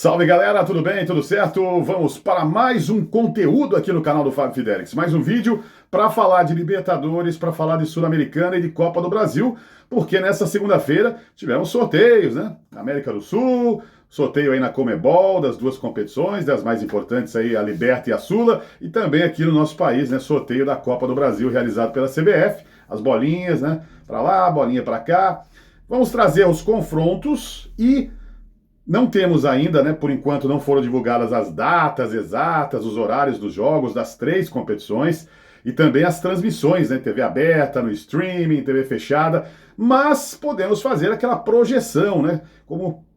Salve galera, tudo bem? Tudo certo? Vamos para mais um conteúdo aqui no canal do Fábio Fidelix. Mais um vídeo para falar de Libertadores, para falar de Sul-Americana e de Copa do Brasil, porque nessa segunda-feira tivemos sorteios, né? América do Sul, sorteio aí na Conmebol das duas competições, das mais importantes aí, a Liberta e a Sula, e também aqui no nosso país, né? Sorteio da Copa do Brasil realizado pela CBF, as bolinhas, né? Para lá, bolinha para cá. Vamos trazer os confrontos e não temos ainda, né, por enquanto não foram divulgadas as datas exatas, os horários dos jogos das três competições e também as transmissões, né, TV aberta, no streaming, TV fechada, mas podemos fazer aquela projeção, né, como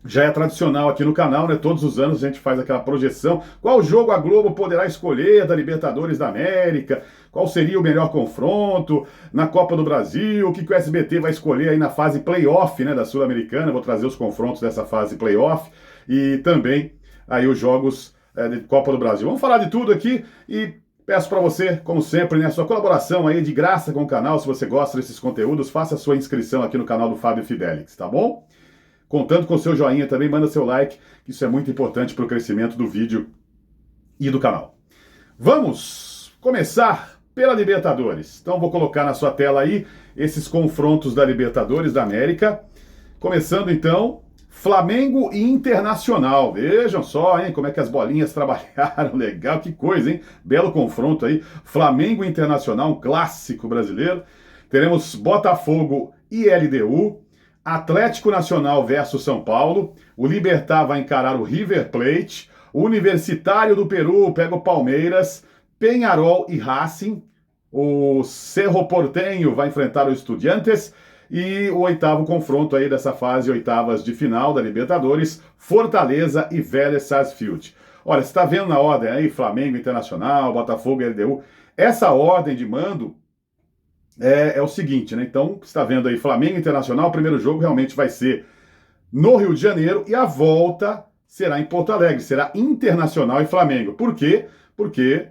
já é tradicional aqui no canal, né? Todos os anos a gente faz aquela projeção. Qual jogo a Globo poderá escolher da Libertadores da América? Qual seria o melhor confronto na Copa do Brasil? O que o SBT vai escolher aí na fase playoff, né, da Sul-Americana? Vou trazer os confrontos dessa fase playoff e também aí os jogos de Copa do Brasil. Vamos falar de tudo aqui e peço para você, como sempre, né, a sua colaboração aí de graça com o canal. Se você gosta desses conteúdos, faça a sua inscrição aqui no canal do Fábio Fidelix, tá bom? Contando com o seu joinha também, manda seu like, que isso é muito importante para o crescimento do vídeo e do canal. Vamos começar pela Libertadores. Então vou colocar na sua tela aí esses confrontos da Libertadores da América. Começando então, Flamengo e Internacional. Vejam só, hein, como é que as bolinhas trabalharam. Legal, que coisa, hein? Belo confronto aí. Flamengo e Internacional, um clássico brasileiro. Teremos Botafogo e LDU. Atlético Nacional versus São Paulo, o Libertad vai encarar o River Plate, o Universitário do Peru pega o Palmeiras, Peñarol e Racing, o Cerro Porteño vai enfrentar o Estudiantes e o oitavo confronto aí dessa fase, oitavas de final da Libertadores, Fortaleza e Vélez Sarsfield. Olha, você está vendo na ordem aí, Flamengo, Internacional, Botafogo e LDU, essa ordem de mando é o seguinte, né? Então, você está vendo aí Flamengo Internacional, o primeiro jogo realmente vai ser no Rio de Janeiro e a volta será em Porto Alegre, será Internacional e Flamengo. Por quê? Porque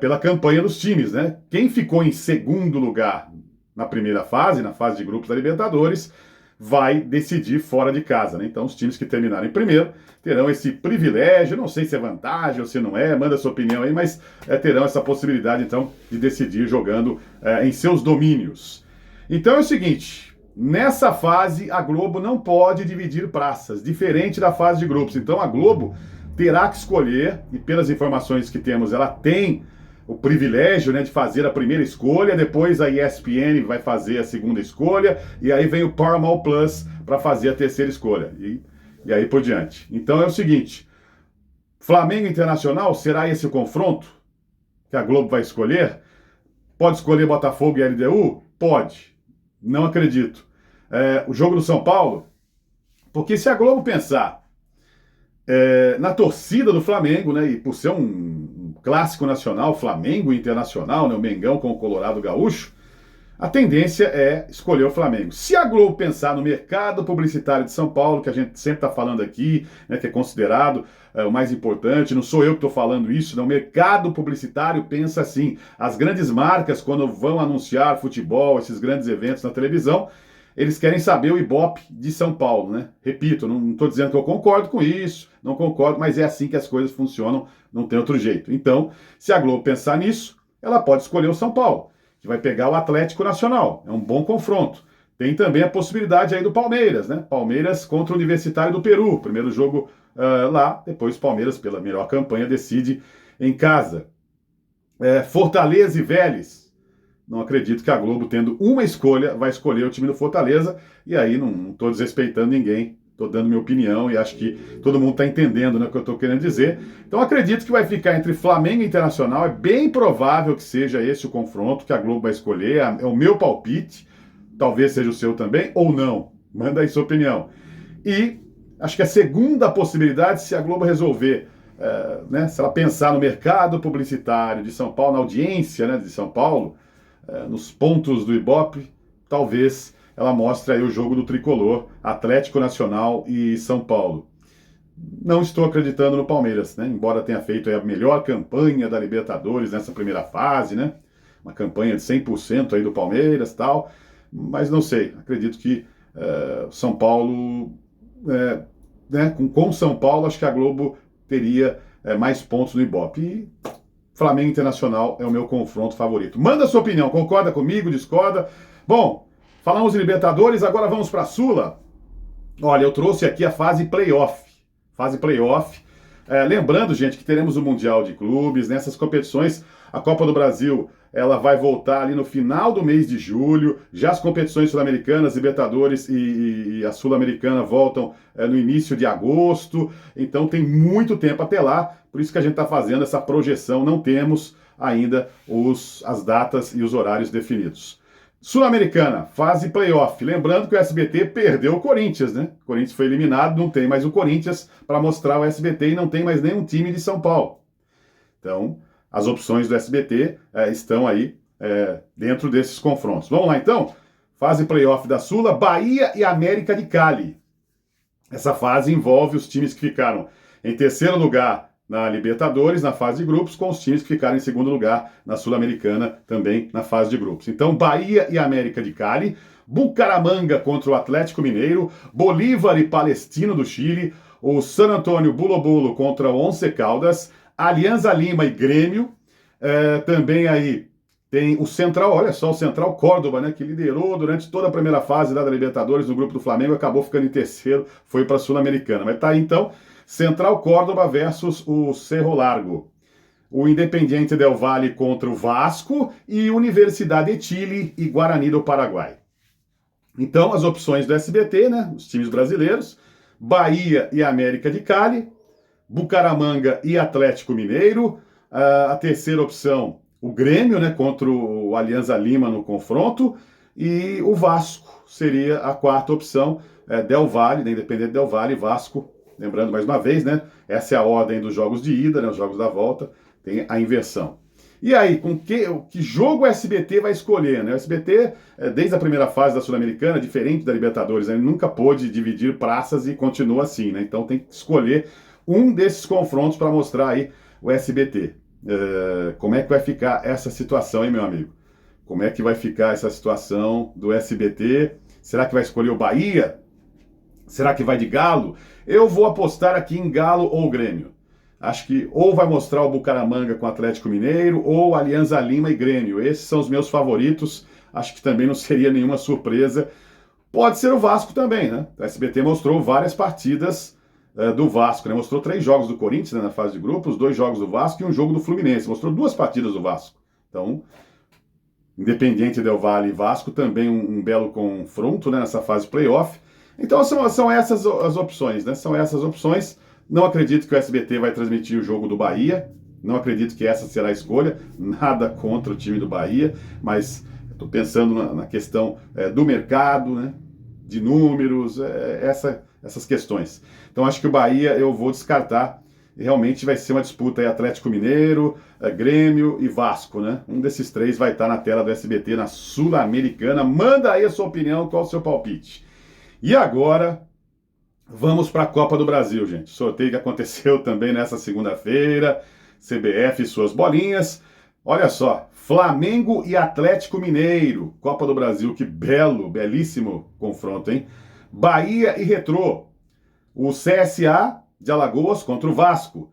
pela campanha dos times, né? Quem ficou em segundo lugar na primeira fase, na fase de grupos da Libertadores, vai decidir fora de casa, né? Então, os times que terminarem primeiro terão esse privilégio, não sei se é vantagem ou se não é, manda sua opinião aí, mas terão essa possibilidade, então, de decidir jogando em seus domínios. Então é o seguinte, nessa fase a Globo não pode dividir praças, diferente da fase de grupos. Então a Globo terá que escolher, e pelas informações que temos, ela tem o privilégio, né, de fazer a primeira escolha, depois a ESPN vai fazer a segunda escolha, e aí vem o Paramount Plus para fazer a terceira escolha, e aí por diante. Então é o seguinte, Flamengo Internacional, será esse o confronto que a Globo vai escolher? Pode escolher Botafogo e LDU? Pode, não acredito. O jogo do São Paulo? Porque se a Globo pensar na torcida do Flamengo, né, e por ser um clássico nacional, Flamengo Internacional, né, o Mengão com o Colorado Gaúcho, a tendência é escolher o Flamengo. Se a Globo pensar no mercado publicitário de São Paulo, que a gente sempre está falando aqui, né, que é considerado o mais importante, não sou eu que estou falando isso, não, o mercado publicitário pensa assim, as grandes marcas, quando vão anunciar futebol, esses grandes eventos na televisão, eles querem saber o Ibope de São Paulo, né? Repito, não estou dizendo que eu concordo com isso, não concordo, mas é assim que as coisas funcionam, não tem outro jeito. Então, se a Globo pensar nisso, ela pode escolher o São Paulo, que vai pegar o Atlético Nacional, é um bom confronto. Tem também a possibilidade aí do Palmeiras, né? Palmeiras contra o Universitário do Peru, primeiro jogo lá, depois o Palmeiras, pela melhor campanha, decide em casa. Fortaleza e Vélez. Não acredito que a Globo, tendo uma escolha, vai escolher o time do Fortaleza. E aí não estou desrespeitando ninguém, estou dando minha opinião e acho que todo mundo está entendendo, né, o que eu estou querendo dizer. Então acredito que vai ficar entre Flamengo e Internacional. É bem provável que seja esse o confronto que a Globo vai escolher. É o meu palpite. Talvez seja o seu também, ou não. Manda aí sua opinião. E acho que a segunda possibilidade, se a Globo resolver, né, se ela pensar no mercado publicitário de São Paulo, na audiência, né, de São Paulo, nos pontos do Ibope, talvez ela mostre aí o jogo do tricolor, Atlético Nacional e São Paulo. Não estou acreditando no Palmeiras, né? Embora tenha feito aí a melhor campanha da Libertadores nessa primeira fase, né? Uma campanha de 100% aí do Palmeiras e tal, mas não sei, acredito que São Paulo né, com São Paulo, acho que a Globo teria mais pontos no Ibope. E Flamengo Internacional é o meu confronto favorito. Manda a sua opinião, concorda comigo, discorda? Bom, falamos de Libertadores, agora vamos para a Sula. Olha, eu trouxe aqui a fase playoff. Fase playoff. Lembrando, gente, que teremos o Mundial de Clubes, nessas competições, a Copa do Brasil, ela vai voltar ali no final do mês de julho, já as competições sul-americanas, Libertadores e a Sul-Americana voltam no início de agosto, então tem muito tempo até lá, por isso que a gente está fazendo essa projeção, não temos ainda as datas e os horários definidos. Sul-Americana, fase playoff. Lembrando que o SBT perdeu o Corinthians, né? O Corinthians foi eliminado, não tem mais o Corinthians para mostrar o SBT e não tem mais nenhum time de São Paulo. Então, as opções do SBT estão aí dentro desses confrontos. Vamos lá, então? Fase playoff da Sula, Bahia e América de Cali. Essa fase envolve os times que ficaram em terceiro lugar na Libertadores, na fase de grupos, com os times que ficaram em segundo lugar na Sul-Americana, também na fase de grupos. Então, Bahia e América de Cali, Bucaramanga contra o Atlético Mineiro, Bolívar e Palestino do Chile, o San Antonio Bulo contra o Once Caldas, Alianza Lima e Grêmio, também aí tem o Central, olha só, o Central Córdoba, né, que liderou durante toda a primeira fase da Libertadores no grupo do Flamengo, acabou ficando em terceiro, foi para a Sul-Americana. Mas tá aí, então, Central Córdoba versus o Cerro Largo. O Independiente Del Valle contra o Vasco e Universidade de Chile e Guarani do Paraguai. Então, as opções do SBT, né, os times brasileiros, Bahia e América de Cali, Bucaramanga e Atlético Mineiro, a terceira opção, o Grêmio, né, contra o Alianza Lima no confronto, e o Vasco seria a quarta opção, Del Valle, né, Independente Del Valle, Vasco. Lembrando mais uma vez, né? Essa é a ordem dos jogos de ida, né? Os jogos da volta, tem a inversão. E aí, que jogo o SBT vai escolher, né? O SBT, desde a primeira fase da Sul-Americana, diferente da Libertadores, né? Ele nunca pôde dividir praças e continua assim, né? Então tem que escolher um desses confrontos para mostrar aí o SBT. Como é que vai ficar essa situação, hein, meu amigo? Como é que vai ficar essa situação do SBT? Será que vai escolher o Bahia? Será que vai de Galo? Eu vou apostar aqui em Galo ou Grêmio. Acho que ou vai mostrar o Bucaramanga com o Atlético Mineiro ou Alianza Lima e Grêmio. Esses são os meus favoritos. Acho que também não seria nenhuma surpresa. Pode ser o Vasco também, né? O SBT mostrou várias partidas do Vasco, né? Mostrou 3 jogos do Corinthians, né, na fase de grupos, 2 jogos do Vasco e um jogo do Fluminense. Mostrou 2 partidas do Vasco. Então, Independiente Del Valle e Vasco também um belo confronto, né, nessa fase playoff. Então são essas as opções, né? São essas opções. Não acredito que o SBT vai transmitir o jogo do Bahia. Não acredito que essa será a escolha. Nada contra o time do Bahia, mas estou pensando na questão do mercado, né? De números, essas questões. Então acho que o Bahia eu vou descartar. Realmente vai ser uma disputa aí, Atlético Mineiro, Grêmio e Vasco, né? Um desses 3 vai estar na tela do SBT na Sul-Americana. Manda aí a sua opinião, qual o seu palpite. E agora, vamos para a Copa do Brasil, gente. Sorteio que aconteceu também nessa segunda-feira. CBF e suas bolinhas. Olha só, Flamengo e Atlético Mineiro. Copa do Brasil, que belíssimo confronto, hein? Bahia e Retrô. O CSA de Alagoas contra o Vasco.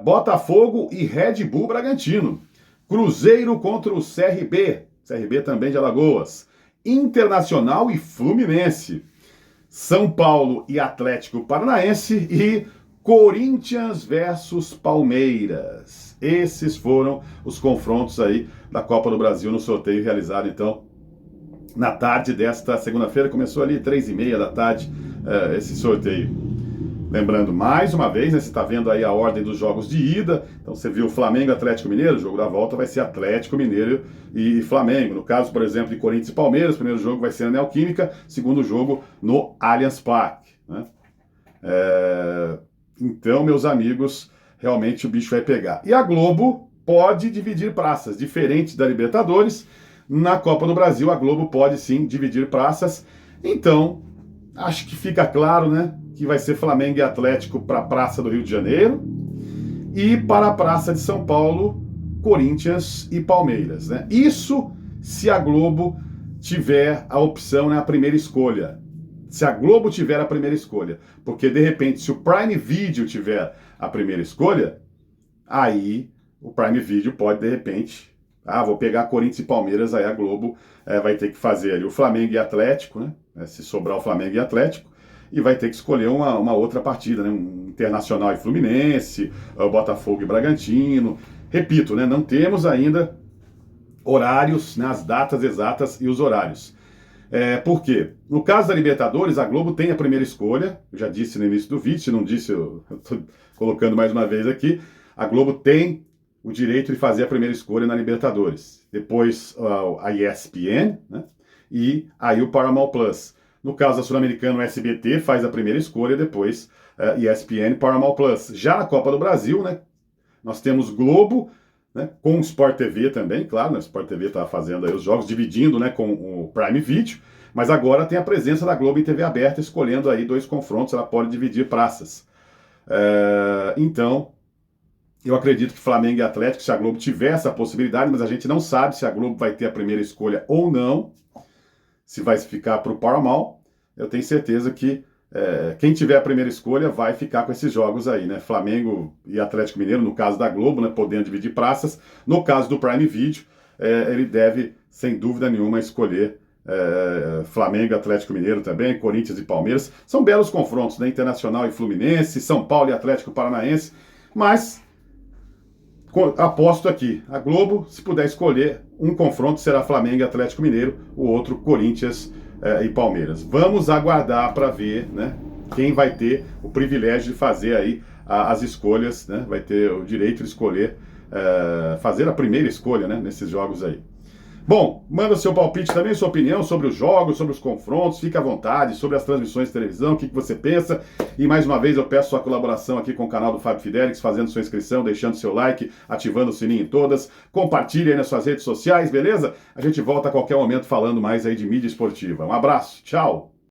Botafogo e Red Bull Bragantino. Cruzeiro contra o CRB. CRB também de Alagoas. Internacional e Fluminense. São Paulo e Atlético Paranaense e Corinthians versus Palmeiras. Esses foram os confrontos aí da Copa do Brasil no sorteio realizado, então, na tarde desta segunda-feira. Começou ali 3h30 da tarde esse sorteio. Lembrando, mais uma vez, né, você está vendo aí a ordem dos jogos de ida. Então você viu Flamengo e Atlético Mineiro, o jogo da volta vai ser Atlético Mineiro e Flamengo. No caso, por exemplo, de Corinthians e Palmeiras, o primeiro jogo vai ser na Neoquímica, segundo jogo no Allianz Parque, né? Então, meus amigos, realmente o bicho vai pegar. E a Globo pode dividir praças, diferente da Libertadores. Na Copa do Brasil, a Globo pode sim dividir praças. Então, acho que fica claro, né, que vai ser Flamengo e Atlético para a Praça do Rio de Janeiro e para a Praça de São Paulo, Corinthians e Palmeiras, né? Isso se a Globo tiver a opção, né, a primeira escolha. se a Globo tiver a primeira escolha. Porque, de repente, se o Prime Video tiver a primeira escolha, aí o Prime Video pode, de repente, vou pegar Corinthians e Palmeiras, aí a Globo vai ter que fazer ali o Flamengo e Atlético, né? Se sobrar o Flamengo e Atlético, e vai ter que escolher uma outra partida, né? Um Internacional e Fluminense, o Botafogo e Bragantino. Repito, né? Não temos ainda horários, né? As datas exatas e os horários. Por quê? No caso da Libertadores, a Globo tem a primeira escolha, eu já disse no início do vídeo, se não disse, eu estou colocando mais uma vez aqui, a Globo tem o direito de fazer a primeira escolha na Libertadores. Depois a ESPN, né? E aí o Paramount Plus. No caso da Sul-Americana, o SBT faz a primeira escolha, depois ESPN e Paramount Plus. Já na Copa do Brasil, né? Nós temos Globo, né, com o Sport TV também, claro, né, o Sport TV está fazendo aí os jogos, dividindo, né, com o Prime Video, mas agora tem a presença da Globo em TV aberta, escolhendo aí 2 confrontos, ela pode dividir praças. Então, eu acredito que Flamengo e Atlético, se a Globo tiver essa possibilidade, mas a gente não sabe se a Globo vai ter a primeira escolha ou não, se vai ficar para o Paramount, eu tenho certeza que quem tiver a primeira escolha vai ficar com esses jogos aí, né? Flamengo e Atlético Mineiro, no caso da Globo, né? Podendo dividir praças. No caso do Prime Video, ele deve, sem dúvida nenhuma, escolher Flamengo e Atlético Mineiro também, Corinthians e Palmeiras. São belos confrontos, né? Internacional e Fluminense, São Paulo e Atlético Paranaense. Mas, aposto aqui, a Globo, se puder escolher, um confronto será Flamengo e Atlético Mineiro, o outro Corinthians e Palmeiras. Vamos aguardar para ver, né, quem vai ter o privilégio de fazer aí as escolhas, né, vai ter o direito de escolher, fazer a primeira escolha, né, nesses jogos aí. Bom, manda seu palpite também, sua opinião sobre os jogos, sobre os confrontos, fica à vontade, sobre as transmissões de televisão, o que você pensa. E mais uma vez eu peço sua colaboração aqui com o canal do Fábio Fidelix, fazendo sua inscrição, deixando seu like, ativando o sininho em todas. Compartilhe aí nas suas redes sociais, beleza? A gente volta a qualquer momento falando mais aí de mídia esportiva. Um abraço, tchau!